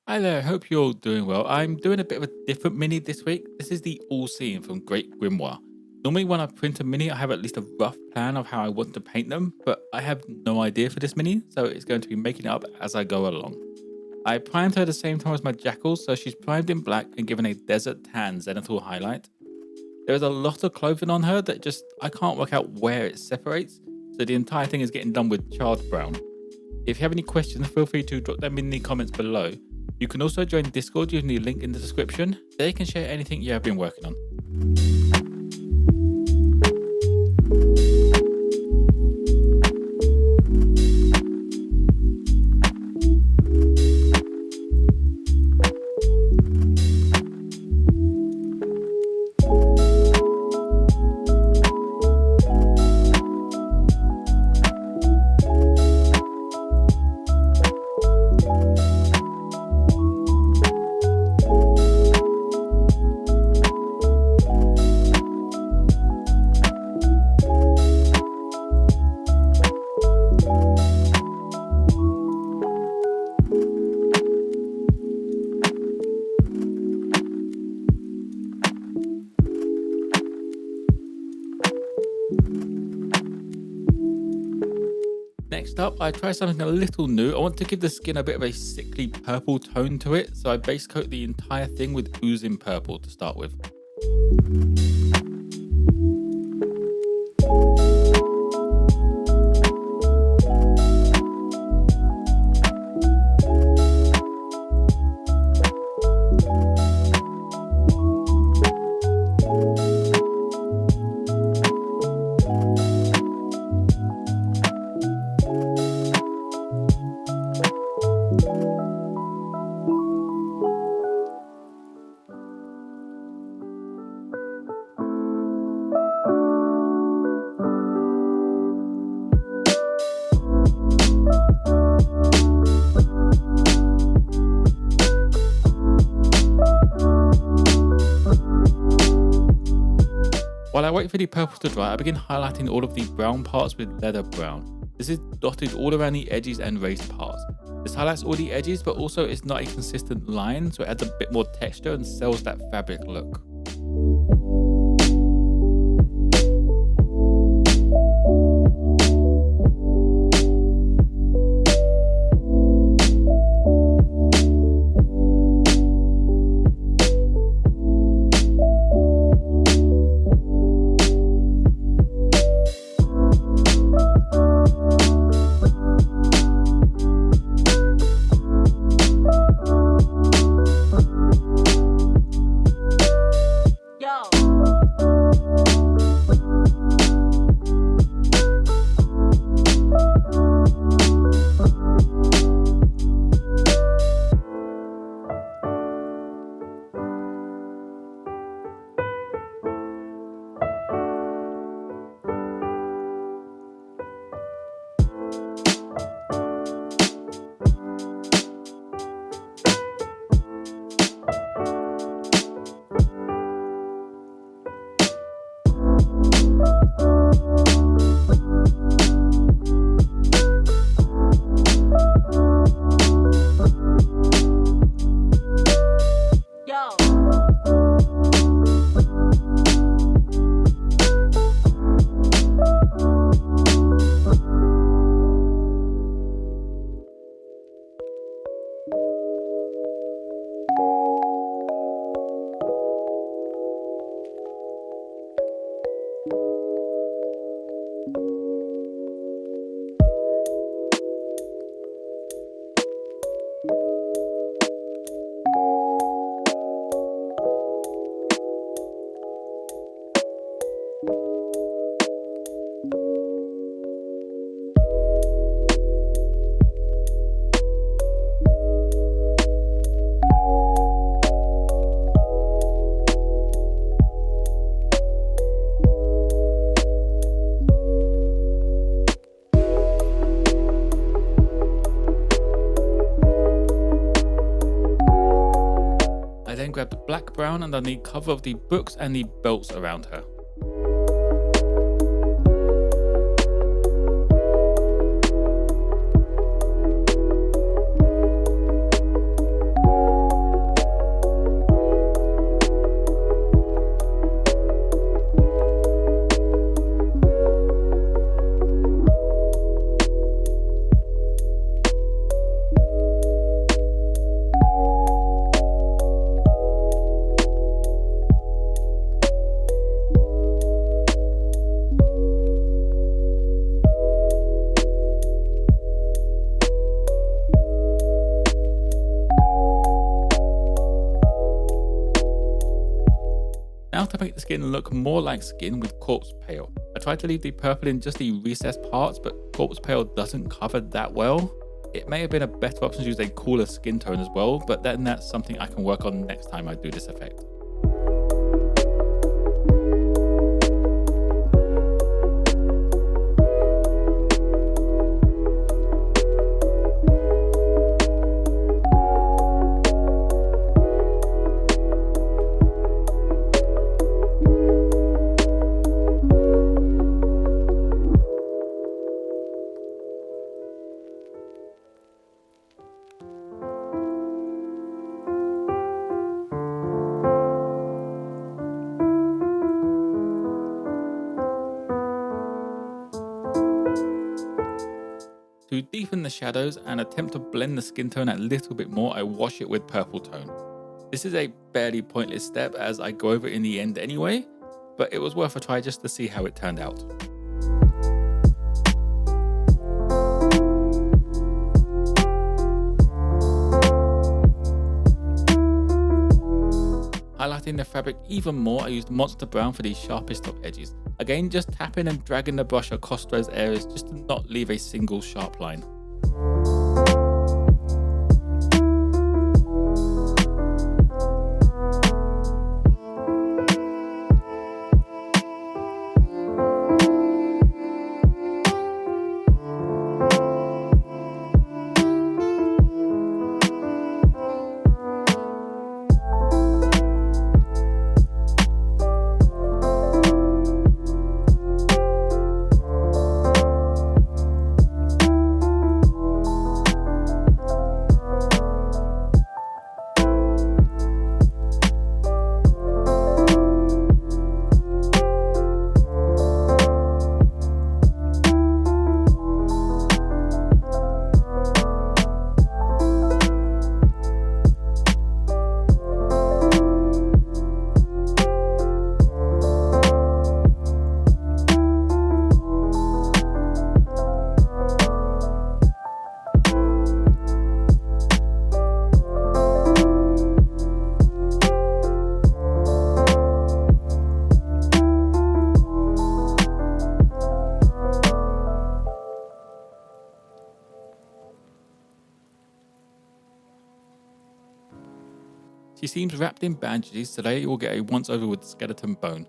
Hi there, hope you're all doing well. I'm doing a bit of a different mini this week. This is the All Seeing from Great Grimoire. Normally, when I print a mini, I have at least a rough plan of how I want to paint them, but I have no idea for this mini, so it's going to be making it up as I go along. I primed her at the same time as my jackals, so she's primed in black and given a desert tan zenithal highlight. There is a lot of clothing on her that I can't work out where it separates, so the entire thing is getting done with charred brown. If you have any questions, feel free to drop them in the comments below. You can also join Discord using the link in the description. There you can share anything you have been working on. Next up, I try something a little new. I want to give the skin a bit of a sickly purple tone to it, so I base coat the entire thing with oozing purple to start with. While I wait for the purple to dry, I begin highlighting all of the brown parts with leather brown. This is dotted all around the edges and raised parts. This highlights all the edges, but also it's not a consistent line, so it adds a bit more texture and sells that fabric look. I then grab the black brown and done the cover of the books and the belts around her. make the skin look more like skin with corpse pale. I tried to leave the purple in just the recessed parts, but corpse pale doesn't cover that well. It may have been a better option to use a cooler skin tone as well, but then that's something I can work on next time I do this effect. To deepen the shadows and attempt to blend the skin tone a little bit more, I wash it with purple tone. This is a fairly pointless step as I go over it in the end anyway, but it was worth a try just to see how it turned out. Highlighting the fabric even more, I used Monster Brown for the sharpest of edges. Again, just tapping and dragging the brush across those areas just to not leave a single sharp line. She seems wrapped in bandages, so today we'll get a once over with skeleton bone.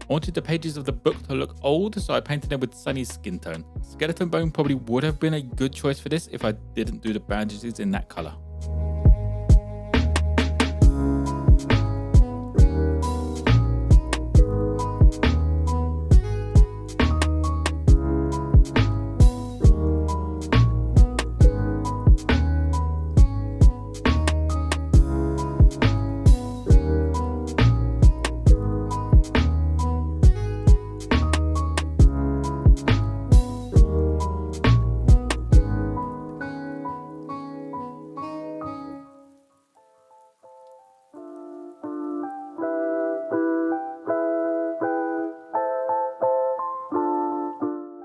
I wanted the pages of the book to look old, so I painted them with Sunny's skin tone. Skeleton bone probably would have been a good choice for this if I didn't do the bandages in that colour.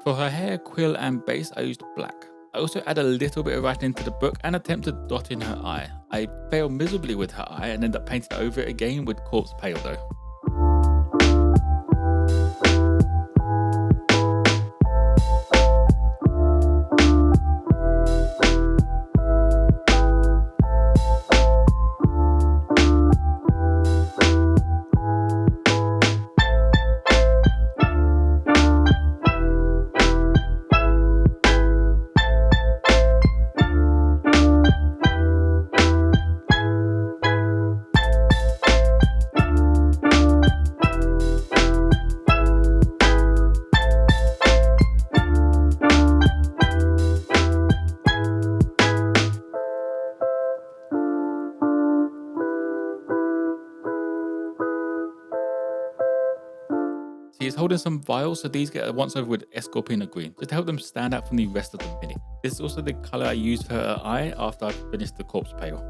For her hair, quill and base, I used black. I also add a little bit of writing to the book and attempt to dot in her eye. I fail miserably with her eye and end up painting over it again with corpse pale though. pulled in some vials, so these get a once over with Escorpina Green, just to help them stand out from the rest of the mini. This is also the colour I used for her eye after I finished the Corpse Pale.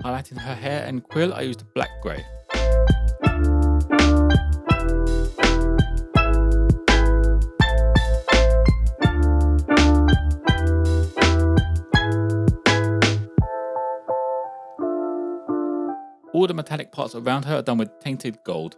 Highlighting her hair and quill, I used black grey. All the metallic parts around her are done with tainted gold.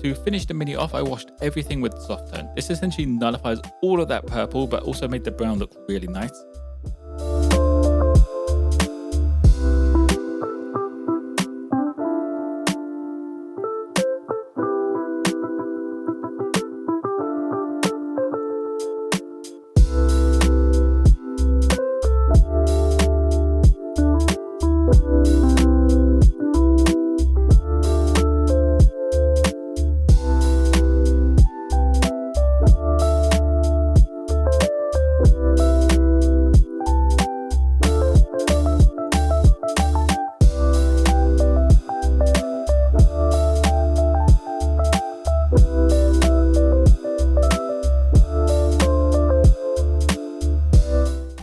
To finish the mini off, I washed everything with soft tone. This essentially nullifies all of that purple, but also made the brown look really nice.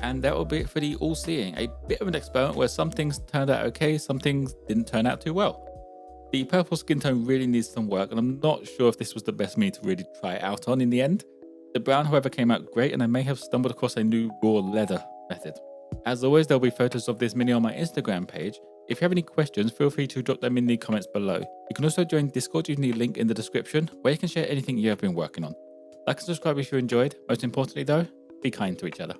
And that will be it for the All-Seeing, a bit of an experiment where some things turned out okay, some things didn't turn out too well. The purple skin tone really needs some work, and I'm not sure if this was the best mini to really try it out on in the end. The brown, however, came out great, and I may have stumbled across a new raw leather method. As always, there'll be photos of this mini on my Instagram page. If you have any questions, feel free to drop them in the comments below. You can also join Discord using the link in the description, where you can share anything you have been working on. Like and subscribe if you enjoyed. Most importantly though, be kind to each other.